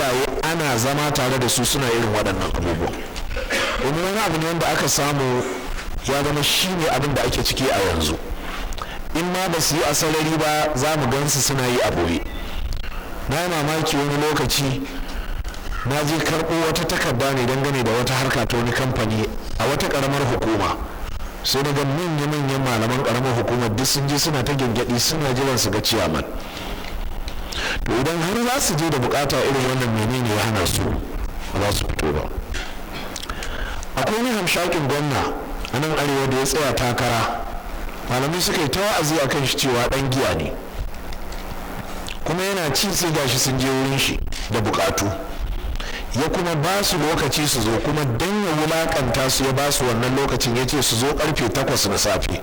filaye ana zama tare da su suna irin waɗannan abubuwan. domin wani abu ne wanda aka samu ya zama shi ne abin da ake ciki a yanzu. in ma ba su yi a sarari ba za mu gansu suna yi a boye. na yi mamaki wani lokaci na je karɓo wata takarda ne dangane da wata harka ta wani kamfani a wata ƙaramar hukuma, sai daga manya-manyan malaman ƙaramar hukumar duk sun je suna ta gyangyaɗi suna jiran su ga ciyaman. to idan har za su je da bukata irin wannan, menene ya hana su ba za su fito ba? akwai wani hamshakin gwamna a nan arewa da ya tsaya takara, malamai suka yi ta wa'azi a kan shi cewa ɗan giya ne, kuma yana ci sai gashi sun je wurin shi da bukatu, ya kuma ba su lokaci su zo, kuma dan ya wulakanta su ya ba su wannan lokacin, ya ce su zo karfe 8 na safe.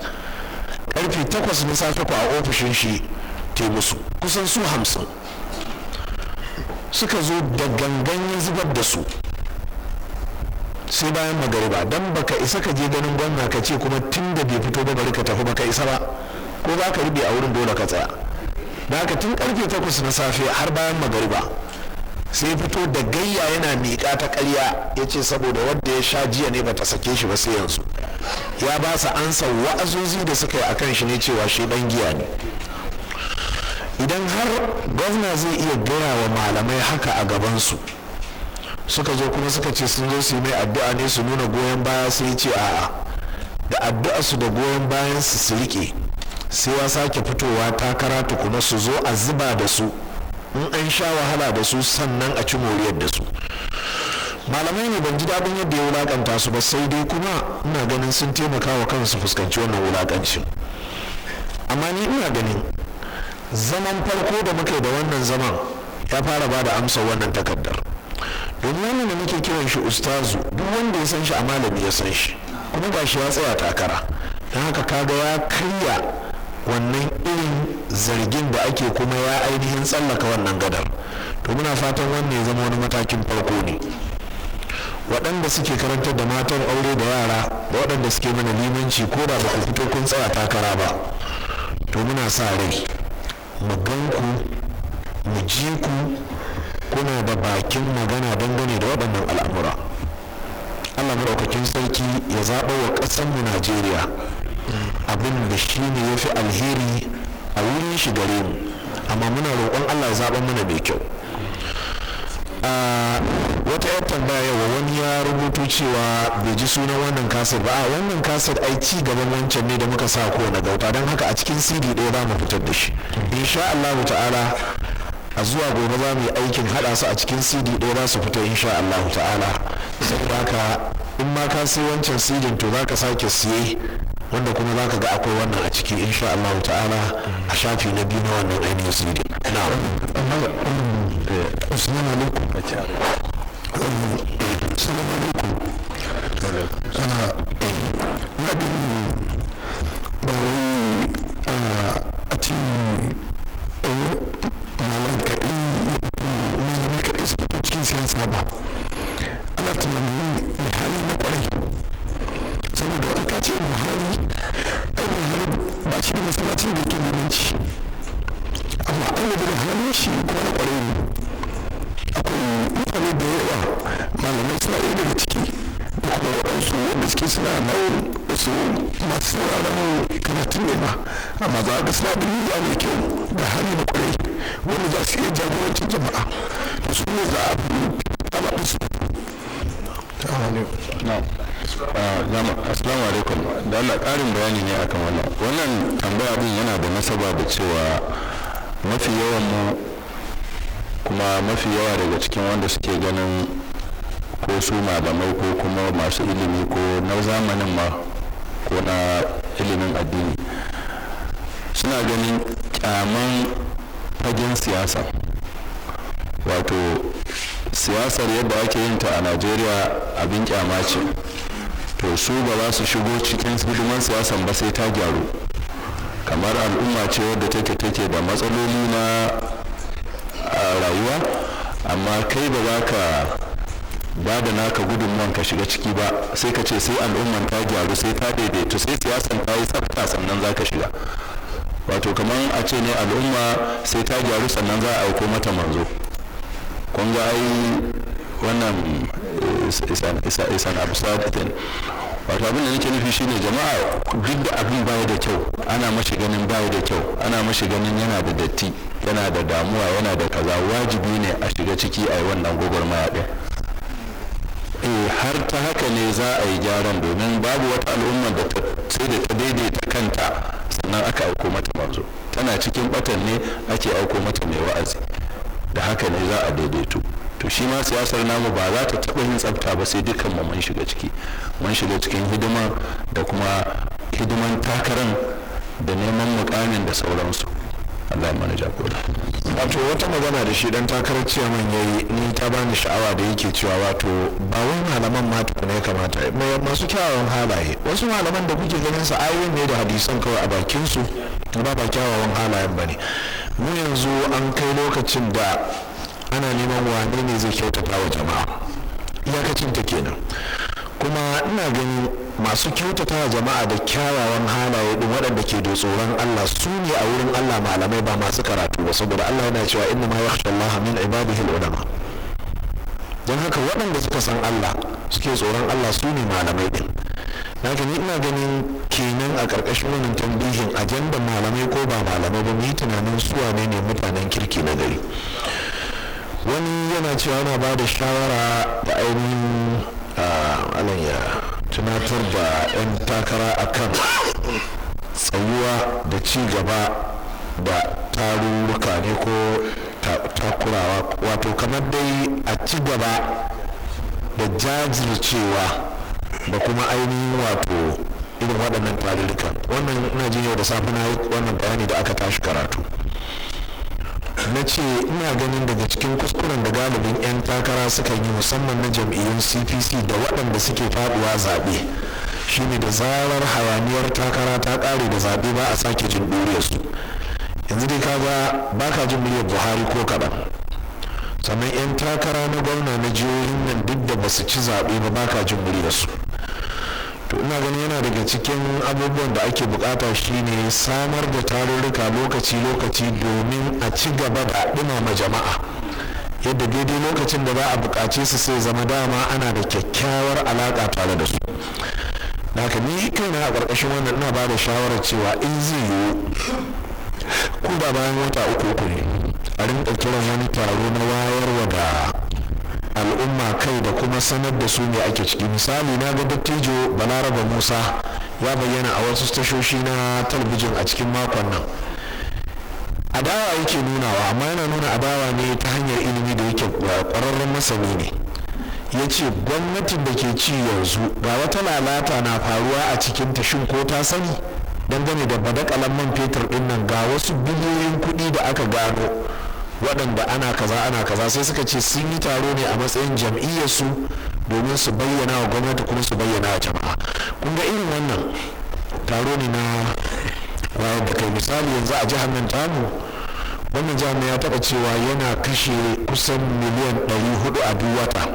karfe 8 na safe ku a ofishin shi te musu kusan su 50 suka zo da gangan ya zubar da su sai bayan magariba. dan baka isa ka je ganin gwamna ka ce kuma tun da bai fito ba bari ka tafi, baka isa ba, ko za ka rube a wurin dole ka tsaya. da haka tun karfe 8 na safe har bayan magariba sai fito da gayya yana miƙa ta ƙarya, ya ce saboda wadda ya sha jiya ne bata sake shi ba sai yanzu. ya ba su ansa wa'azozi da suka yi a kan shi ne cewa shi ɗan giya ne. idan har gwamna zai iya gaya wa malamai haka a gabansu, suka zo kuma suka ce sun zo su yi mai addu'a ne su nuna goyon baya, sai ce a'a, da addu'a su da goyon bayan su rike, sai ya sake fitowa takara tukuna su zo a zuba da su, in an sha wahala da su sannan a ci moriyar da su. malamai ne ban ji daɗin yadda ya wulakanta su ba, sai dai kuma ina ganin sun taimaka wa kansu fuskanci wannan wulakancin. amma ni ina ganin zaman farko da muka yi da wannan zaman ya fara ba da amsa wannan takardar, domin wannan da muke kiran shi ustazu, duk wanda ya san shi a malami ya san shi, kuma ga shi ya tsaya takara. don haka kaga ya karya wannan irin zargin da ake, kuma ya ainihin tsallaka wannan gadar. to muna fatan wannan ya zama wani matakin farko ne. waɗanda suke karantar da matan aure da yara da waɗanda suke mana limanci, ko da ba ku fito kun tsaya takara ba, to muna sa rai mu gan ku, mu ji ku, kuna da bakin magana dangane da waɗannan al'amura. Allah maɗaukakin sarki ya zaɓa wa ƙasarmu Najeriya abin da shi ne ya fi alheri a wurin shi gare mu, amma muna roƙon Allah ya zaɓa mana mai kyau. wata yar tambaya yau, wani ya rubuto cewa bai ji sunan wannan kasar ba. wannan kasar ai ci gaban wancan ne da muka sa kowane gauta, don haka a cikin cd ɗaya za mu fitar da shi insha Allah ta'ala. a zuwa gobe za mu yi aikin haɗa su a cikin cd ɗaya, za su fita insha Allah ta'ala. saboda haka in ma ka sai wancan cd to za ka sake siye, wanda kuma za ka ga akwai wannan a ciki insha Allah ta'ala a shafi na biyu na wannan ainihin cd. Assalamu alaikum. Assalamu alaikum. Na gani ba wai a cikin malamai kaɗai su fito cikin siyasa ba. ana tunanin mai hali na ƙwarai, saboda an kace Buhari, ai Buhari ba shi da masallacin da yake limanci, amma an yi da halin shi kuma na ƙwarai ne. akwai mutane da yawa malamai suna ɗaya daga ciki, da kuma waɗansu wanda suke suna nan wasu masu sauraron karatun ne ma, amma za ga suna da niyya mai kyau da hali na ƙwarai wanda za su iya jagorancin jama'a, da su ne za a fi ana musu. Assalamu alaikum. da Allah ƙarin bayani ne akan wannan tambaya din yana da nasaba da cewa mafi yawan mu, kuma mafi yawa daga cikin wanda suke ganin ko su malamai ko kuma masu ilimi ko na zamanin ma ko na ilimin addini, suna ganin kyaman fagen siyasa. wato siyasar yadda ake yin ta a Najeriya abin kyama ce, to su ba za su shigo cikin hidiman siyasan ba sai ta gyaru. kamar al'umma ce wadda take da matsaloli na rayuwa, amma kai ba za ka ba da naka gudunmuwan ka shiga ciki ba, sai ka ce sai al'umman ta gyaru, sai ta daidaito, sai siyasan ta yi tsafta sannan za ka shiga. wato kamar a ce ne al'umma sai ta gyaru sannan za a aiko mata manzo, kun ga ai wannan is an absurd thing. Wato abin da nake nufi shine jama'a duk da abin baya da kyau ana mashi ganin baya da kyau, ana mashi ganin yana da datti, yana da damuwa, yana da kaza, wajibi ne a shiga ciki a yi wannan gwagwarmaya ɗin. Har ta haka ne za a yi gyaran, domin babu wata al'ummar da sai da ta daidaita kanta sannan aka auko mata manzo. Tana cikin batan ne ake auko mata mai wa'azi, da haka ne za a daidaito. To shi ma siyasar namu ba za ta taɓa yin tsafta ba sai dukkan mu mun shiga ciki, mun shiga cikin hidima da kuma hidiman takaran da neman mukamin da sauransu. Allah ya mana jagora. Wato wata magana da shi dan takarar ciyaman yayi ni ta bani sha'awa da yake cewa wato ba wai malaman ma tukuna ya kamata masu kyawawan halaye, wasu malaman da kuke ganin su ayoyin ne da hadisan kawai a bakin su ba kyawawan halayen bane. Mu yanzu an kai lokacin da ana neman wane ne zai kyautata wa jama'a, iyakacin ta kenan. Kuma ina ganin masu kyautata wa jama'a da kyawawan halaye din waɗanda ke da tsoron Allah su ne a wurin Allah malamai, ba masu karatu ba, saboda Allah yana cewa inna ma yakhsha Allah min ibadihi al-ulama. Don haka waɗanda suka san Allah suke tsoron Allah su ne malamai din. Na gani ina ganin kenan a ƙarƙashin wannan tambihin ajandar malamai ko ba malamai ba mu yi tunanin su wane ne mutanen kirki na gari. Wani yana cewa yana ba da shawara da ainihin alan ya tunatar da 'yan takara akan tsayuwa da ci gaba da tarurruka ne ko takurawa, wato kamar dai a ci gaba da jajircewa da kuma ainihin wato irin waɗannan tarurrukan. Wannan ina jin yau da safe na wannan bayani da aka tashi karatu na ce ina ganin daga cikin kuskuren da galibin 'yan takara suka yi musamman na jam'iyyun CPC da waɗanda suke faduwa zaɓe shine da zarar hayaniyar takara ta ƙare da zaɓe ba a sake jin ɗuriyarsu. Yanzu dai kaga ba ka jin muryar Buhari ko kaɗan, sannan 'yan takara na gwamna na jihohin nan duk da ba su ci zaɓe ba ka jin muryarsu. To ina ganin yana daga cikin abubuwan da ake bukata shine samar da tarurruka lokaci-lokaci domin a ci gaba da ɗumama jama'a yadda daidai lokacin da za a bukace su sai zama dama ana da kyakkyawar alaƙa tare da su. Da haka ni kaina a ƙarƙashin wannan ina ba da shawarar cewa in zai yiwu ko da bayan wata uku ne a rinka kiran wani taro na wayarwa da al'umma kai da kuma sanar da su ne ake ciki. Misali na ga dattijo Balaraba Musa ya bayyana a wasu tashoshi na talabijin a cikin makon nan. Adawa yake nunawa, amma yana nuna adawa ne ta hanyar ilimi da yake ƙwararren masani ne. Ya ce gwamnatin da ke ci yanzu ga wata lalata na faruwa a cikin tashin ko ta sani dangane da badakalan man fetur ɗin nan, ga wasu biliyoyin kuɗi da aka gano waɗanda ana kaza sai suka ce sun yi taro ne a matsayin jam'iyyarsu domin su bayyana wa gwamnati kuma su bayyana wa jama'a. Kun ga irin wannan taro ne na wayar da kai. Misali yanzu a jihar nan tamu wannan jihar ya taɓa cewa yana kashe kusan miliyan 400 a duk wata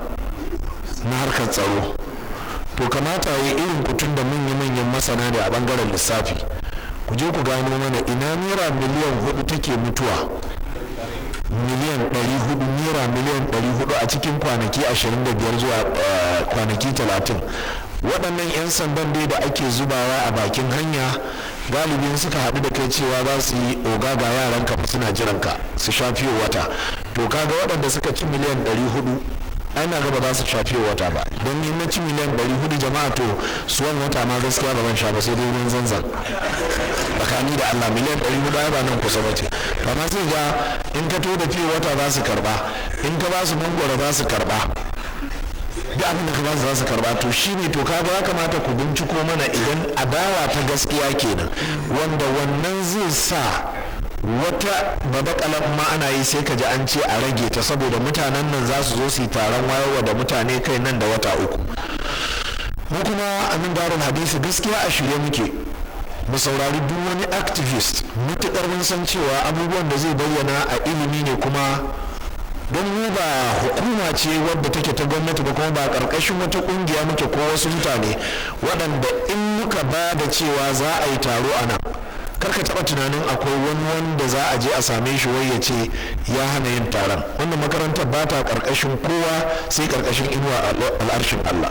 na harkar tsaro. To kamata ya yi irin kutun da manya-manyan masana da a bangaren lissafi ku je ku gano mana ina naira miliyan 4 take mutuwa, miliyan 400, naira miliyan 400 a cikin kwanaki 25 zuwa kwanaki 30. Waɗannan 'yan sandan dai da ake zubawa a bakin hanya galibin suka haɗu da kai cewa za su yi oga ga yaran ka suna jiran ka su shafi wata. To kaga waɗanda suka ci miliyan 400 ana gaba za su shafi wata ba, don in na ci miliyan 400 jama'a to suwan wata ma gaskiya ba zan sha ba sai dai ruwan zanzan tsakani da Allah. Miliyan 400 ba nan kusa bace, amma sai ga in ka to da fiye wata za su karba, in ka ba su mangwaro za su karba, duk abin da ka ba su za su karba. To shine to kaga ya kamata ku binciko mana idan adawa ta gaskiya kenan wanda wannan zai sa wata babakalan ma ana yi sai ka ji an ce a rage ta saboda mutanen nan za su zo su yi taron wayarwa da mutane kai nan da wata uku. Mu kuma a nan darul hadisi gaskiya a shirye muke mu saurari duk wani activist mutukar mun san cewa abubuwan da zai bayyana a ilimi ne, kuma don mu ba hukuma ce wadda take ta gwamnati ba, kuma ba karkashin wata kungiya muke ko wasu mutane waɗanda in muka ba da cewa za a yi taro a nan karka taba tunanin akwai wani wanda za a je a same shi wai ya ce ya hana yin taron. Wannan makarantar ba ta karkashin kowa sai karkashin inuwa al'arshin Allah.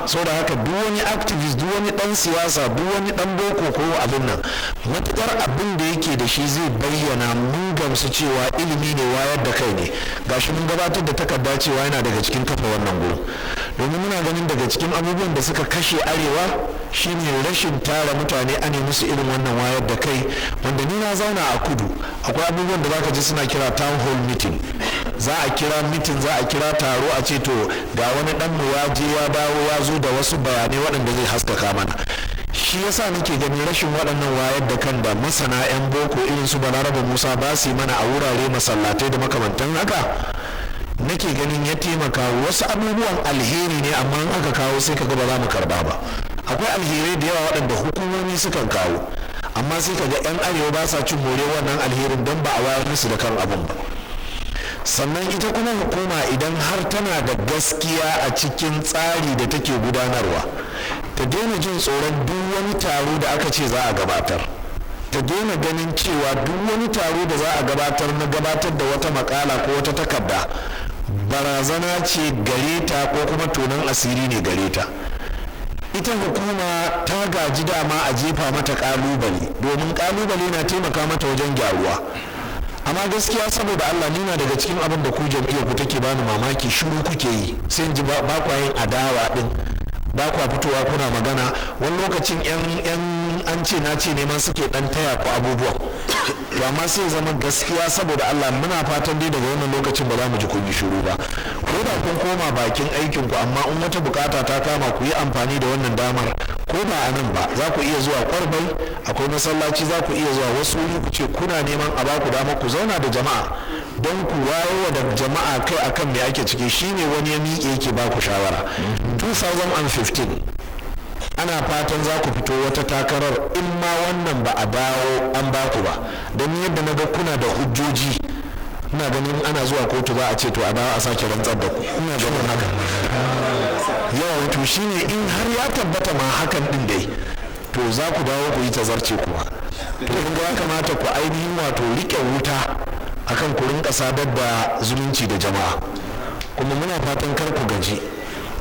Saboda haka duk wani activist, duk wani dan siyasa, duk wani dan boko ko abin nan, matukar abin da yake da shi zai bayyana mun gamsu cewa ilimi ne, wayar da kai ne, gashi mun gabatar da takarda cewa yana daga cikin kafa wannan gurin. Domin muna ganin daga cikin abubuwan da suka kashe arewa shine rashin tara mutane a ne musu irin wannan wayar da kai, wanda ni na zauna a kudu akwai abubuwan da zaka ji suna kira town hall meeting. Za a kira meeting, za a kira taro a ce to ga wani dan mu ya je ya dawo ya zo da wasu bayanai waɗanda zai haskaka mana. Shi yasa nake gani rashin waɗannan wayar da kan da masana 'yan boko irin su Balaraba Musa ba su mana a wurare masallatai da makamantan haka, nake ganin ya taimaka. Wasu abubuwan alheri ne amma in aka kawo sai kaga ba za mu karba ba. Akwai alherai da yawa waɗanda hukumomi sukan kawo amma sai kaga 'yan arewa ba sa cin more wannan alherin don ba a wayar musu da kan abun ba. Sannan ita kuma hukuma idan har tana da gaskiya a cikin tsari da take gudanarwa, ta daina jin tsoron duk wani taro da aka ce za a gabatar, ta daina ganin cewa duk wani taro da za a gabatar na gabatar da wata makala ko wata takarda barazana ce gare ta ko kuma tonon asiri ne gare ta. Ita hukuma ta gaji dama a jefa mata kalubale, domin kalubale na taimaka mata wajen gyaruwa. Amma gaskiya saboda Allah, ni na daga cikin abin da ku jam'iyyar ku take bani mamaki, shiru kuke yi, sai in ji ba kwa yin adawa din, ba kwa fitowa kuna magana. Wani lokacin yan an ce na ce neman suke dan taya ku abubuwa, to amma sai zama gaskiya saboda Allah muna fatan dai daga wannan lokacin ba za mu ji kun yi shiru ba, ko da kun koma bakin aikin ku. Amma in wata bukata ta kama ku yi amfani da wannan damar, ko ba a nan ba za ku iya zuwa Kwarbai, akwai masallaci, za ku iya zuwa wasu wuri ku ce kuna neman a baku dama ku zauna da jama'a don ku wayewa da jama'a kai akan me ake ciki. Shine wani ya miƙe yake baku shawara. 2015 ana fatan za ku fito wata takarar, in ma wannan ba a dawo an baku ba, don yadda na ga kuna da hujjoji, ina ganin ana zuwa kotu za a ce to a dawo a sake rantsar da ku. Ina ganin haka yawa, to shine in har ya tabbata ma hakan din dai, to za ku dawo ku yi tazarce kuma. To kun ga ya kamata ku ainihin wato rike wuta akan ku rinka sadar da zumunci da jama'a. Kuma muna fatan kar ku gaji,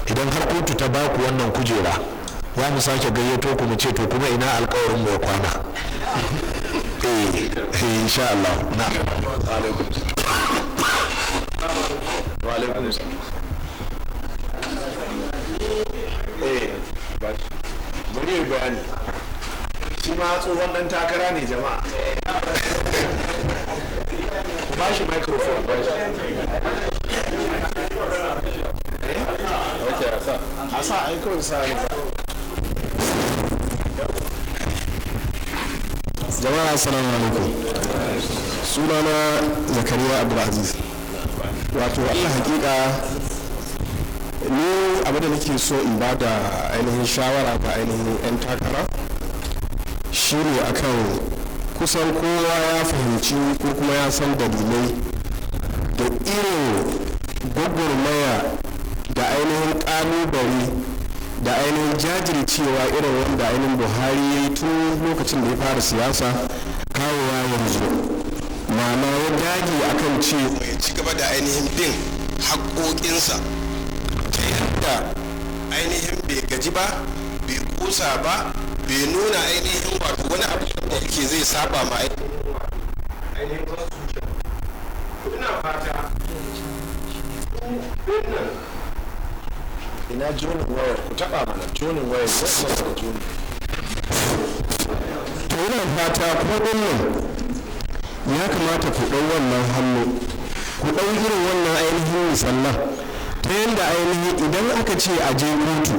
idan har kotu ta baku wannan kujera za mu sake gayyato ku mu ce to kuma ina alƙawarin mu ya kwana. Insha Allah. Na wa alaikum salam. Bari yi bayani, shi ma tsohon dan takara ne jama'a. Ku ba shi microphone, ba shi. A sa aikon sa ne. Jama'a assalamu alaikum. Sunana Zakariya Abdulaziz. Wato Allah hakika ni abin da nake so in ba da ainihin shawara ga ainihin 'yan takara shine akan kusan kowa ya fahimci ko kuma ya san dalilai da irin gwagwarmaya da ainihin kalubale da ainihin jajircewa irin wanda ainihin Buhari ya yi tun lokacin da ya fara siyasa kawowa yanzu, ma'ana ya dage akan ce ya ci gaba da ainihin bin haƙoƙinsa ta yadda ainihin bai gaji ba, bai kusa ba, bai nuna ainihin wato wani abu da yake zai saba ma ainihin constitution. Ina fata ina jonin wayar ku taba mana jonin wayar wayar da jonin. To ina fata ko dinnan ya kamata ku ɗau wannan hannu, ku ɗau irin wannan ainihin misallan ta yadda ainihin idan aka ce a je kotu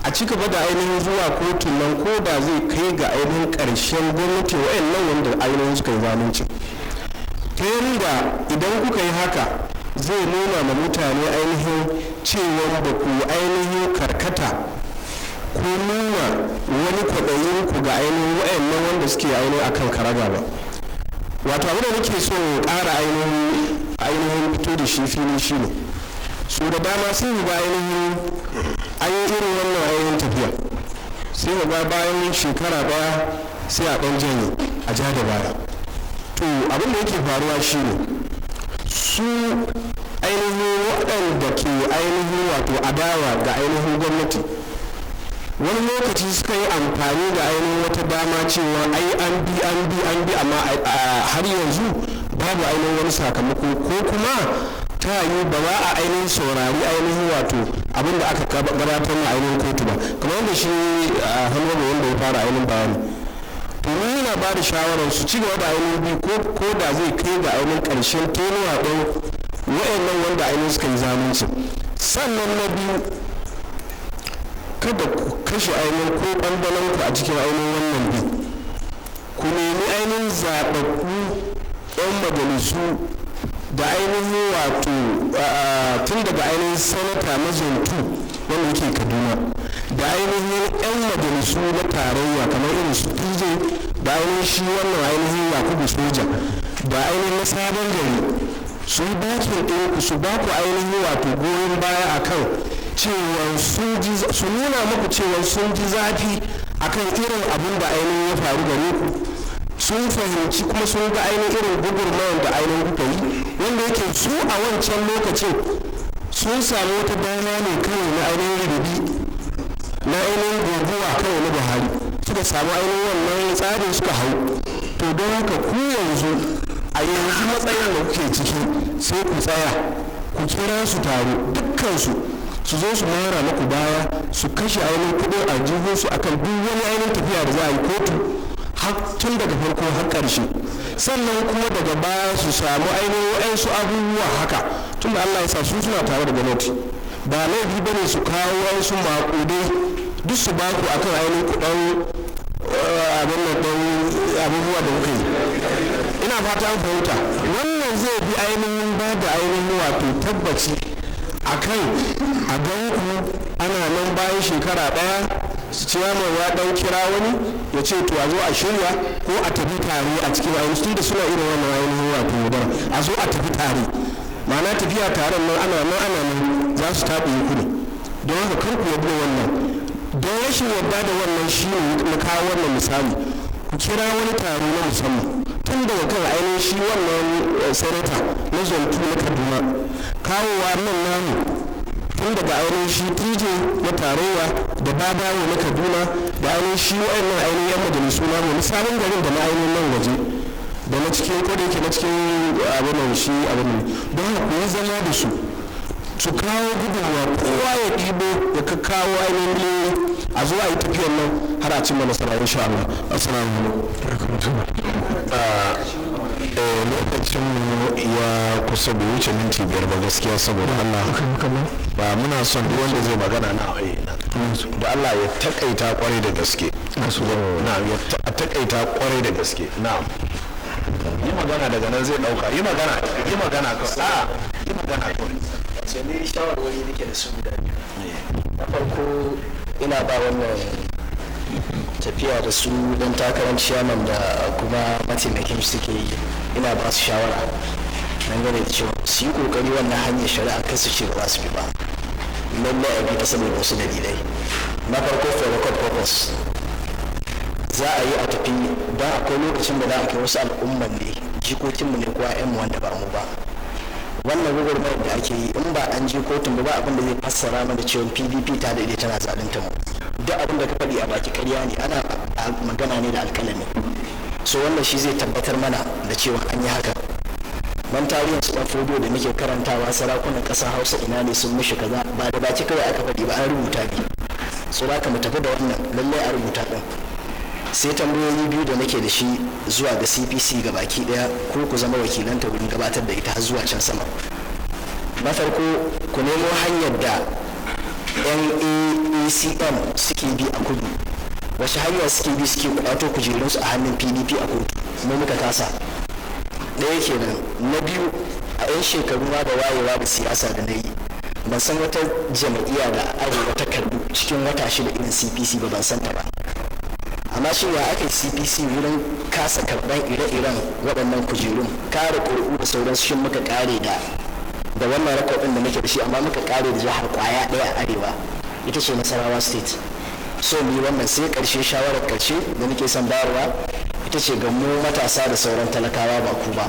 a ci gaba da ainihin zuwa kotun nan, ko da zai kai ga ainihin ƙarshen gwamnati wa'annan wanda ainihin suka yi zalunci, ta yadda idan kuka yi haka zai nuna ma mutane ainihin cewa ba ku ainihin karkata ko nuna wani kwaɗayin ku ga ainihin wa'annan wanda suke ainihin akan karaga ba. Wato abin da nake so ƙara ainihin fito da shi fili shi ne, so da dama sai ga ainihin irin wannan ainihin tafiya sai ga bayan shekara ɗaya sai a ɗan janye a ja da baya. To abin da yake faruwa shine su ainihin waɗanda ke ainihin wato adawa ga ainihin gwamnati wani lokaci suka yi amfani da ainihin wata dama cewa ai an bi amma har yanzu babu ainihin wani sakamako ko kuma ta yi ba za a ainihin saurari ainihin wato abinda aka gabatar na ainihin kotu ba kamar yadda shi a hannun wanda ya fara ainihin bayani to ni yana ba da shawarar su ci gaba da ainihin bi ko da zai kai ga ainihin ƙarshen tonuwa ɗin wa'annan wanda ainihin suka yi zalunci. Sannan na biyu, kada ku kashe ainihin ko ɓandalanku a cikin ainihin wannan bi, ku nemi ainihin zaɓaɓɓu 'yan majalisu da ainihin wato tun daga ainihin sanata na zontu wanda yake kaduna da ainihin 'yan majalisu na tarayya kamar irin su pj da ainihin shi wannan ainihin yakubu soja da ainihin na sabon gari su yi bakin ɗinku su ba ku ainihin wato goyon baya akan cewa su nuna muku cewa sun ji zafi akan irin abin da ainihin ya faru gare ku, sun fahimci kuma sun ga ainihin irin gugurmayar da ainihin kuka yi wanda yake su a wancan lokacin sun samu wata dama ne kawai na ainihin rubi na ainihin guguwa kawai na buhari suka samu ainihin wannan tsarin suka hau. To don haka ku yanzu a yanzu matsayin da kuke ciki sai ku tsaya ku kira su taro dukkansu su zo su mara muku baya su kashe ainihin kudin aljihunsu akan duk wani ainihin tafiya da za a yi kotu tun daga farko har ƙarshe, sannan kuma daga baya su samu ainihin waɗansu abubuwa haka tun da Allah ya sa su suna tare da gwamnati ba laifi bane su kawo wasu maƙudai duk su baku akan ainihin kuɗin abin nan ɗan abubuwa da kuka yi. Ina fata an fahimta wannan zai bi ainihin ba da ainihin wato tabbaci akan a ganku ana nan bayan shekara ɗaya ciyaman ya ɗan kira wani ya ce to a zo a shirya ko a tafi tare a cikin ainihin tun da suna irin wannan ainihin wato yaudara a zo a tafi tare ma'ana tafiya taron nan ana nan za su taɓa yi kuɗi don haka kar ku yadda wannan don rashin yadda da wannan shi ne na kawo wannan misali ku kira wani taro na musamman tun daga kan ainihin shi wannan sanata na zontu na kaduna kawowa nan namu tun daga ainihin shi tj na tarayya da babawo na kaduna da ainihin shi wa'annan ainihin yan majalisu na mu misalin garin da na ainihin nan waje da na cikin ko da yake na cikin abin shi abin don haka ku yi zama da su kawo gudunwa kowa ya ɗibo ya kawo ainihin a zuwa yi tafiyar nan har a cimma nasara insha Allah. Assalamu alaikum. Lokacin ya kusa bai wuce minti 5 ba gaskiya saboda Allah ba muna son duk wanda zai magana na da Allah ya takaita kwarai da gaske ya takaita kwarai da gaske na yi magana daga nan zai dauka yi magana kawai sai ni shawarwari nake da su guda biyu. Na farko ina ba wannan tafiya da su don takarar ciyaman da kuma mataimakin suke yi ina ba su shawara nan gane da cewa su yi kokari wannan hanyar shari'a kan su ce ba za su bi ba lallai a bi ta saboda wasu dalilai. Na farko for record purpose za a yi a tafi don akwai lokacin da za a kai wasu al'umman ne jikokinmu ne kuwa 'yanmu wanda ba mu ba. Wannan gwagwarmayar da ake yi in ba an je kotun ba abin da zai fassara mana cewa pdp ta daidai tana zalunta mu duk abin da ka faɗi a baki karya ne ana magana ne da alkalami so wannan shi zai tabbatar mana da cewa an yi haka. Man tarihin su ɗan fodo da muke karantawa sarakunan ƙasar hausa ina ne sun mishi kaza ba da baki kawai aka faɗi ba an rubuta ne so za ka mu tafi da wannan lallai a rubuta ɗin. Sai tambayoyi biyu da nake da shi zuwa ga cpc ga baki daya ko ku zama wakilanta wurin gabatar da ita har zuwa can sama. Na farko ku nemo hanyar da NAACM suke bi a kudu wasu hanyar suke bi suke kwato kujerunsu a hannun pdp a kudu mu muka kasa ɗaya kenan. Na biyu a 'yan shekaru ma da wayewa da siyasa da na yi ban san wata jam'iyya da arewa ta karbi cikin wata 6 irin cpc ba ban san ta ba amma shi ya aka cpc wurin kasa karɓar ire-iren waɗannan kujerun kare ƙuri'u da sauransu shi muka kare da wannan rakodin da muke da shi amma muka kare da jihar kwaya ɗaya a arewa ita ce nasarawa state so ni wannan sai ƙarshe shawarar ƙarshe da nake son bayarwa ita ce ga mu matasa da sauran talakawa ba ku ba.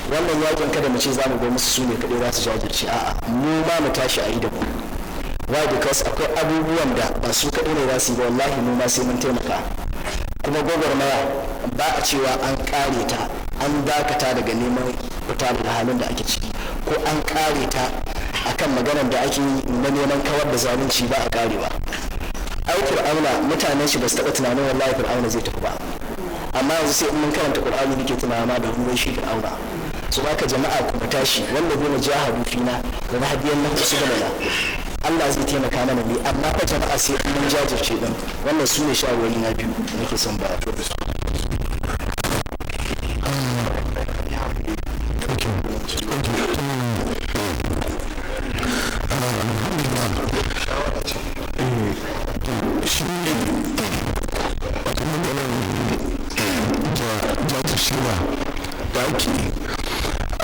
Wannan yakin kada mu ce za mu ga musu su ne kaɗai za su jajirce, a'a mu ma mu tashi a yi da mu. Why? Because akwai abubuwan da ba su kaɗai ne za su yi ba, wallahi mu ma sai mun taimaka. Kuma gwagwarmaya ba a cewa an ƙare ta, an dakata daga neman fita daga halin da ake ciki, ko an ƙare ta akan maganar da ake yi na neman kawar da zalunci, ba a ƙare ba. Ai Fir'auna mutanen shi ba su taɓa tunanin wallahi Fir'auna zai tafi ba, amma yanzu sai in mun karanta Qur'ani nake tunawa ma da ruwan shi Fir'auna. Su baka jama'a kuma tashi wanda goma jahadu fina da na hadiyan nan su gaba Allah zai taimaka mana ne, amma fa jama'a sai in mun jajirce din. Wannan su ne shawarwari na biyu nake son ba.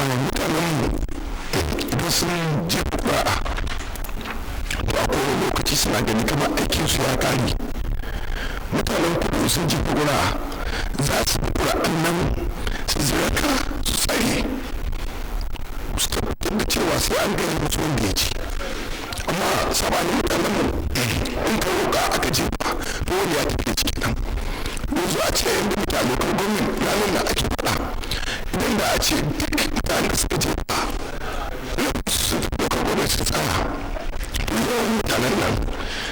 mutanen idan sun jefa ƙura'a to a kowane lokaci suna gani kamar aikinsu ya kare. Mutanen kudu sun jefa ƙura'a za su bi ƙura'an nan su ziraka su tsare su tabbatar da cewa sai an gaya musu wanda ya ci. Amma sabanin mutanen mu in ka roƙa aka jefa to wani ya tafi da ciki nan. Yanzu a ce yadda mutane ko gwamnati ranar da ake faɗa idan da a ce duk mutane da suka jefa su ɗauka gwamnati su tsaya, to yawan mutanen nan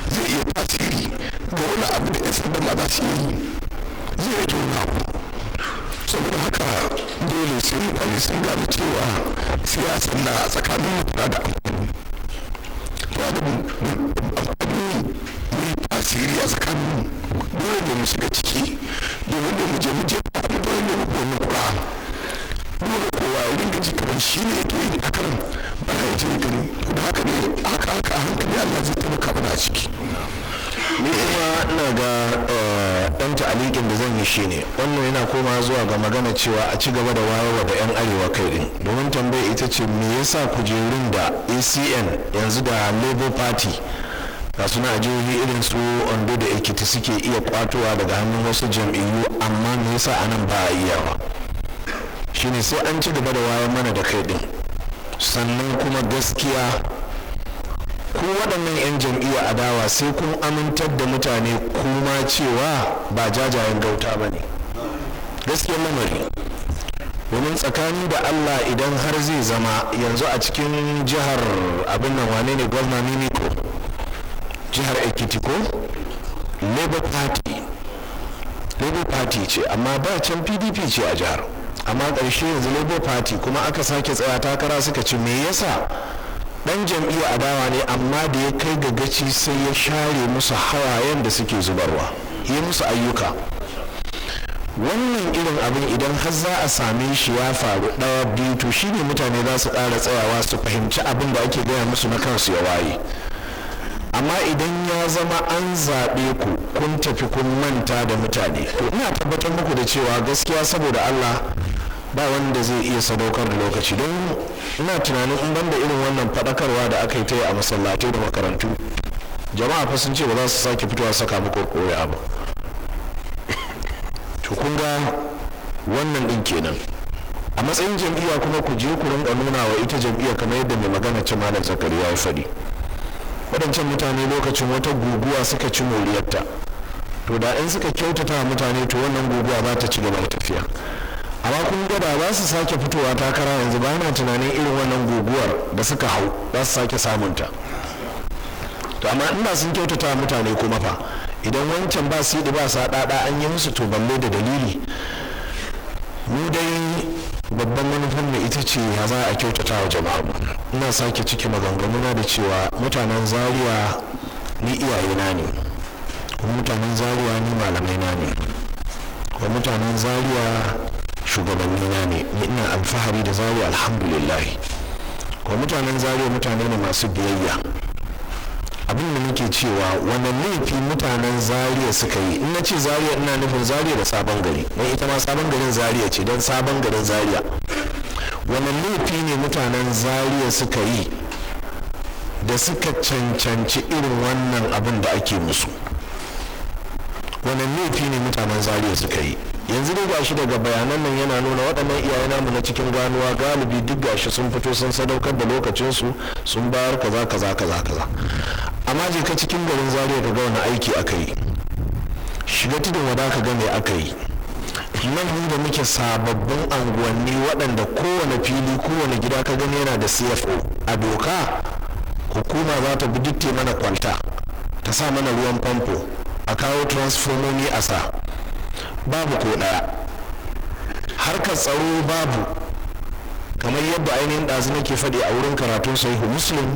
zai iya tasiri ga wani abu da 'yan sanda ma za su yi, zai rage wani abu. Saboda haka dole sai mutane sun gane cewa siyasar na tsakanin mutane da amfani. To da amfani mai tasiri a tsakanin dole ne mu shiga ciki, dole ne mu je dole ne mu kone kura, dole kowa ya ringa ji kamar shi ne yake yi a kan bana ya je gani. Da haka ne haka a hankali Allah zai taimaka mana a ciki. Ni kuma ina ga ɗan ta'alikin da zan yi shi ne wannan yana koma zuwa ga magana cewa a ci gaba da wayarwa da 'yan arewa kai din, domin tambaya ita ce me yasa kujerun da ACN yanzu da Labour Party ga suna a jihohi irin su Ondo da Ekiti suke iya kwatowa daga hannun wasu jam'iyyu, amma me yasa anan ba a iya ba? Shine sai an ci gaba da wayar mana da kai din. Sannan kuma gaskiya ku waɗannan 'yan jam'iyya adawa sai kun amintar da mutane kuma cewa ba jajayen gauta ba ne gaskiyar lamari. Domin tsakani da Allah idan har zai zama yanzu a cikin jihar abin nan wane ne gwamna Mimiko, jihar Ekiti ko Labour Party ce, amma ba can PDP ce a jihar, amma ƙarshe yanzu Labour Party kuma aka sake tsaya takara suka ce me yasa dan jam'iyya adawa ne amma da ya kai ga gaci sai ya share musu hawayen da suke zubarwa, yi musu ayyuka. Wannan irin abin idan har za a same shi ya faru ɗaya biyu to shi ne mutane za su ƙara tsayawa su fahimci abin da ake gaya musu na kansu ya waye. Amma idan ya zama an zaɓe ku kun tafi kun manta da mutane, to ina tabbatar muku da cewa gaskiya saboda Allah ba wanda zai iya sadaukar da lokaci. Don ina tunanin in banda irin wannan faɗakarwa da aka yi ta yi a masallatai da makarantu, jama'a fa sun ce ba za su sake fitowa saka muku ƙuri'a ba. To kun ga wannan ɗin kenan. A matsayin jam'iyya kuma ku je ku rinka nuna wa ita jam'iyya kamar yadda mai magana ce Malam Zakariya ya faɗi. Waɗancan mutane lokacin wata guguwa suka ci moriyarta, to da in suka kyautata wa mutane to wannan guguwa za ta ci gaba da tafiya. Amma kun ga da za su sake fitowa takara yanzu ba na tunanin irin wannan guguwar da suka hau za su sake samunta. To amma in ba sun kyautata mutane kuma fa idan wancan ba su yi ba sa ɗaɗa an yi musu to balle da dalili. Mu dai babban manufar mu ita ce ya za a kyautata wa jama'a. Ina sake ciki maganganuna da cewa mutanen Zaria ni iyayena ne, kuma mutanen Zaria ni malamai na ne, kuma mutanen Zaria shugabanni na ne. Ni ina alfahari da Zaria alhamdulillah. Kuma mutanen Zaria mutane ne masu biyayya. Abin da nake cewa wani laifi mutanen Zaria suka yi, in na ce Zaria ina nufin Zaria da Sabon Gari, don ita ma Sabon Garin Zaria ce, don Sabon Garin Zaria. Wani laifi ne mutanen Zaria suka yi da suka cancanci irin wannan abin da ake musu? Wani laifi ne mutanen Zaria suka yi? yanzu dai gashi daga bayanan nan yana nuna waɗannan iyaye namu na cikin ganuwa galibi duk gashi sun fito sun sadaukar da lokacinsu sun bayar kaza amma je ka cikin garin Zaria ka ga wani aiki aka yi, shiga tudun wada ka ga me aka yi. Nan da muke sababbin anguwanni waɗanda kowane fili kowane gida ka gani yana da CFO a doka, hukuma za ta bi dukte mana kwalta ta sa mana ruwan famfo a kawo transformomi a sa, babu ko ɗaya. Harkar tsaro babu, kamar yadda ainihin ɗazu nake faɗi a wurin karatun sahihu Muslim,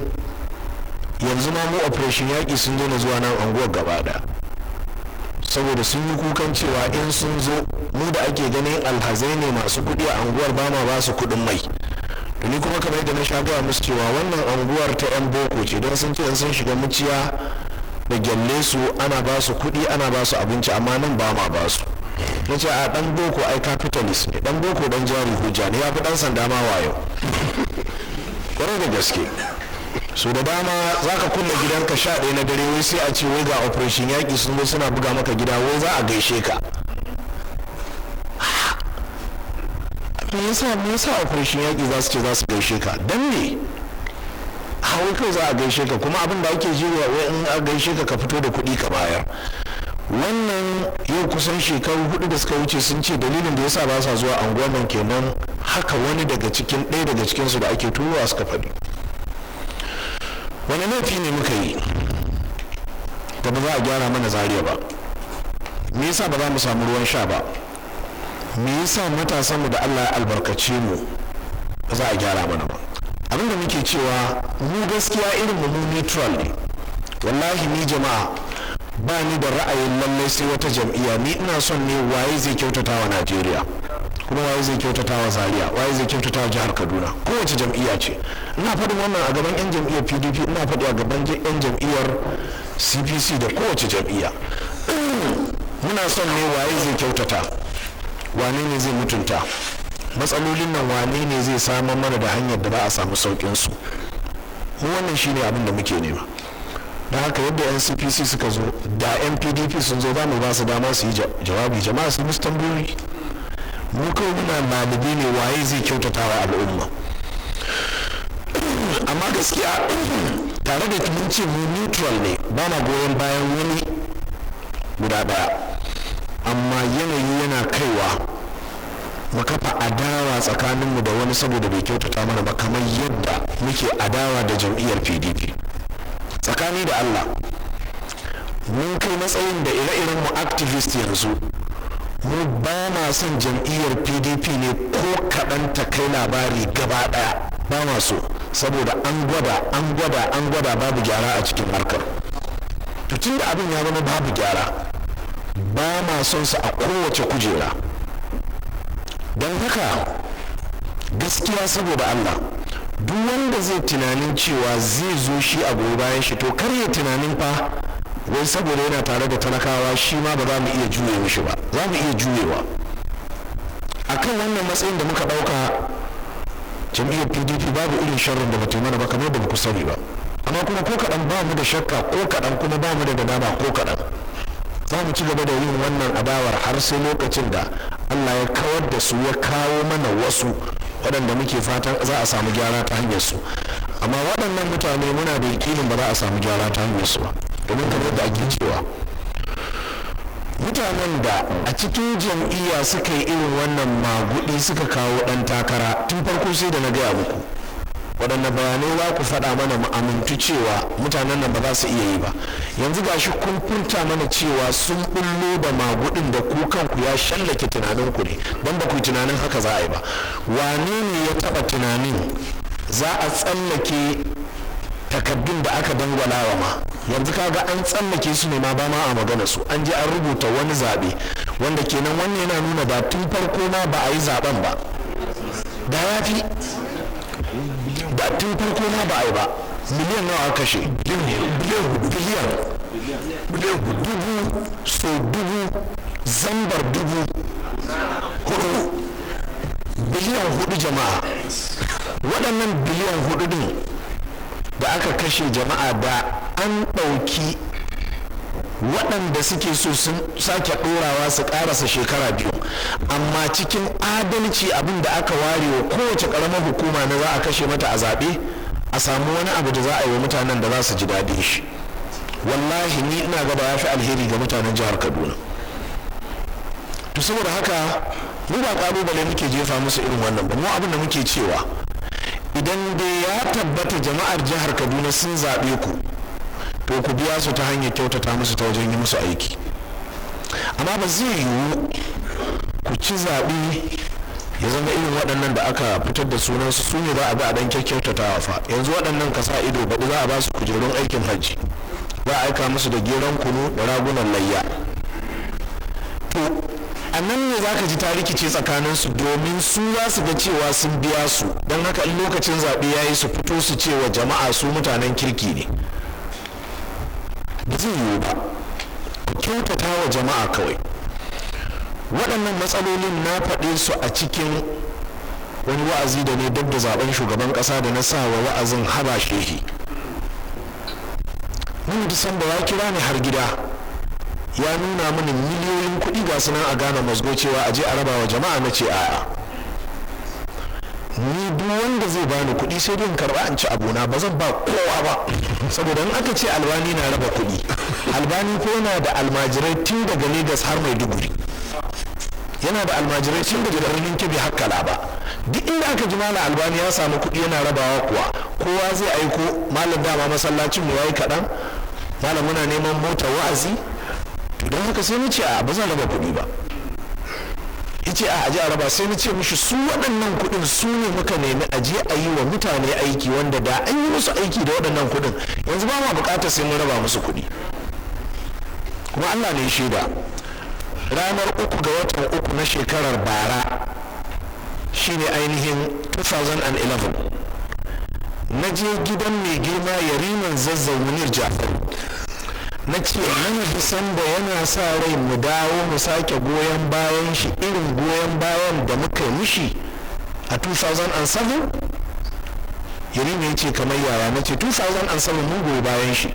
yanzu ma mu operation yaƙi sun daina zuwa nan anguwar gaba ɗaya saboda sun yi kukan cewa in sun zo mu da ake ganin alhazai ne masu kuɗi a anguwar ba ma ba su kuɗin mai. to ni kuma kamar yadda na sha gaya musu cewa wannan anguwar ta yan boko ce, don sun ce in sun shiga muciya da gyalle su ana ba su kuɗi ana ba su abinci, amma nan ba ma ba su. na ce a ɗan boko ai capitalist ne, ɗan boko ɗan jari hujja ne, ya fi ɗan sanda ma wayo kwarai da gaske. so da dama za ka kulle gidanka 11 na dare wai sai a ce wai ga operation yaƙi sun zo suna buga maka gida wai za a gaishe ka. me yasa operation yaƙi za su ce za su gaishe ka dan ne wai kai za a gaishe ka, kuma abin da ake jiwa wai in a gaishe ka ka fito da kuɗi ka bayar. wannan yau kusan shekaru 4 da suka wuce sun ce dalilin da yasa ba sa zuwa anguwan nan kenan, haka wani ɗaya daga cikinsu da ake turowa suka faɗi. wani laifi ne muka yi da ba za a gyara mana Zaria ba? me yasa ba za mu samu ruwan sha ba? me yasa matasanmu da Allah ya albarkace mu ba za a gyara mana ba? abinda muke cewa mu gaskiya irin mu neutral ne. wallahi ni jama'a ba ni da ra'ayin lallai sai wata jam'iyya, ni ina son ne waye zai kyautata wa Najeriya, kuma waye zai kyautata wa Zaria, waye zai kyautata wa jihar Kaduna. kowace jam'iyya ce. ina faɗin wannan a gaban 'yan jam'iyyar PDP, ina faɗi a gaban 'yan jam'iyyar CPC da kowace jam'iyya. muna son ne waye zai kyautata, wane ne zai mutunta matsalolin nan, wane ne zai samar mana da hanyar da za a samu saukin su. mu wannan shine abin da muke nema. da haka yadda 'yan CPC suka zo da 'yan PDP sun zo za mu ba su dama su yi jawabi, jama'a su musu tambayoyi. mu kawai muna lalibi ne waye zai kyautata wa al'umma. amma gaskiya tare da mun ce mu neutral ne, ba na goyon bayan wani guda daya, amma yanayi yana kaiwa mu kafa adawa tsakaninmu da wani saboda bai kyautata mana ba, kamar yadda muke adawa da jam'iyyar PDP. tsakani da Allah mun kai matsayin da ire-iren mu activist yanzu mu ba ma son jam'iyyar PDP ne ko kaɗan ta kai labari gaba ɗaya, ba ma so, saboda an gwada babu gyara a cikin harkar. to tun da abin ya zama babu gyara, ba ma son su a kowace kujera. don haka gaskiya saboda Allah duk wanda zai tunanin cewa zai zo shi a gobe bayan shi, to kar ya tunanin fa wai saboda yana tare da talakawa shi ma ba za mu iya juye mishi ba. za mu iya juyewa akan wannan matsayin da muka dauka. jam'iyyar PDP babu irin sharrin da bata mana ba, kamar da ku sani ba, amma kuma ko kaɗan ba mu da shakka, ko kaɗan kuma ba mu da nadama ko kaɗan. za mu ci gaba da yin wannan adawar har sai lokacin da Allah ya kawar da su, ya kawo mana wasu waɗanda muke fatan za a samu gyara ta hanyar su. amma waɗannan mutane muna da yakinin ba za a samu gyara ta hanyar su ba, domin kamar da ake cewa mutanen da a cikin jam'iyya suka yi irin wannan magudi suka kawo ɗan takara, tun farko sai da na gaya muku waɗanne bayanai za ku faɗa mana mu amintu cewa mutanen nan ba za su iya yi ba. yanzu gashi kun furta mana cewa sun bullo da magudin da ku kanku ya shallake tunaninku ne, don ba ku tunanin haka za a yi ba. wane ne ya taɓa tunanin za a tsallake takaddun da aka dangwala wa ma? yanzu kaga an tsallake su ne ma ba ma a magana su, an je an rubuta wani zaɓe wanda kenan wannan yana nuna ba tun farko ma ba a yi zaɓen ba, da ya fi da tun farko ma ba a yi ba. miliyan nawa aka kashe? biliyan dubu so dubu zambar dubu hudu, biliyan hudu jama'a. waɗannan biliyan hudu din da aka kashe jama'a, da an ɗauki waɗanda suke so sun sake ɗorawa su ƙarasa shekara 2, amma cikin adalci abin da aka ware wa kowace ƙaramar hukuma na za a kashe mata a zaɓe a samu wani abu da za a yi wa mutanen da za su ji daɗin shi. Wallahi ni ina ga da ya fi alheri ga mutanen jihar Kaduna. To saboda haka mu ba ƙalubale muke jefa musu irin wannan ba, mu abin da muke cewa idan dai ya tabbata jama'ar jihar Kaduna sun zaɓe ku, to ku biya su ta hanyar kyautata musu ta wajen yi musu aiki. Amma ba zai yiwu ku ci zaɓe ya zama irin waɗannan da aka fitar da sunansu su ne za a ba a ɗan kyautatawa fa. Yanzu waɗannan ka sa ido baɗi za a ba su kujerun aikin hajji, za a aika musu da geron kunu da ragunan layya. To a nan ne za ka ji ta rikice tsakaninsu, domin su za su ga cewa sun biya su, don haka in lokacin zaɓe ya yi su fito su ce wa jama'a su mutanen kirki ne. Ba zai yiwu ba, ku kyautata wa jama'a kawai. Waɗannan matsalolin na faɗe su a cikin wani wa'azi da ne duk da zaben shugaban ƙasa da na sa wa wa'azin haba shehi. Wani Disamba ya kira ni har gida, ya nuna mini miliyoyin kuɗi ga su nan a Ghana Mosgo cewa a je a raba wa jama'a. na ce a'a, ni duk wanda zai bani kuɗi sai dai in karɓa in ci abuna, ba zan ba kowa ba. Saboda in aka ce Albani na raba kuɗi, Albani ko yana da almajirai tun daga Lagos har Maiduguri, yana da almajirai tun daga birnin Kebbi har Kalaba. Duk inda aka ji Malam Albani ya samu kuɗi yana rabawa kuwa, kowa zai aiko malam dama masallacin mu yayi kaɗan, malam muna neman motar wa'azi. To don haka sai ni ce a ba zan raba kuɗi ba. Yace a aje a raba, sai ni ce mishi su waɗannan kuɗin su ne muka nemi aje a yi wa mutane aiki, wanda da an yi musu aiki da waɗannan kuɗin yanzu ba ma buƙatar sai mun raba musu kuɗi. Kuma Allah ne shaida, ranar 3 ga watan 3 na shekarar bara shine ainihin 2011 na je gidan mai girma Yariman Zazzau Munir Jafaru, na ce nan Disamba yana sa rai mu dawo mu sake goyon bayan shi irin goyon bayan da muka yi mishi a 2007. Yarima ya ce kamar yara. Na ce 2007 mun goyi bayan shi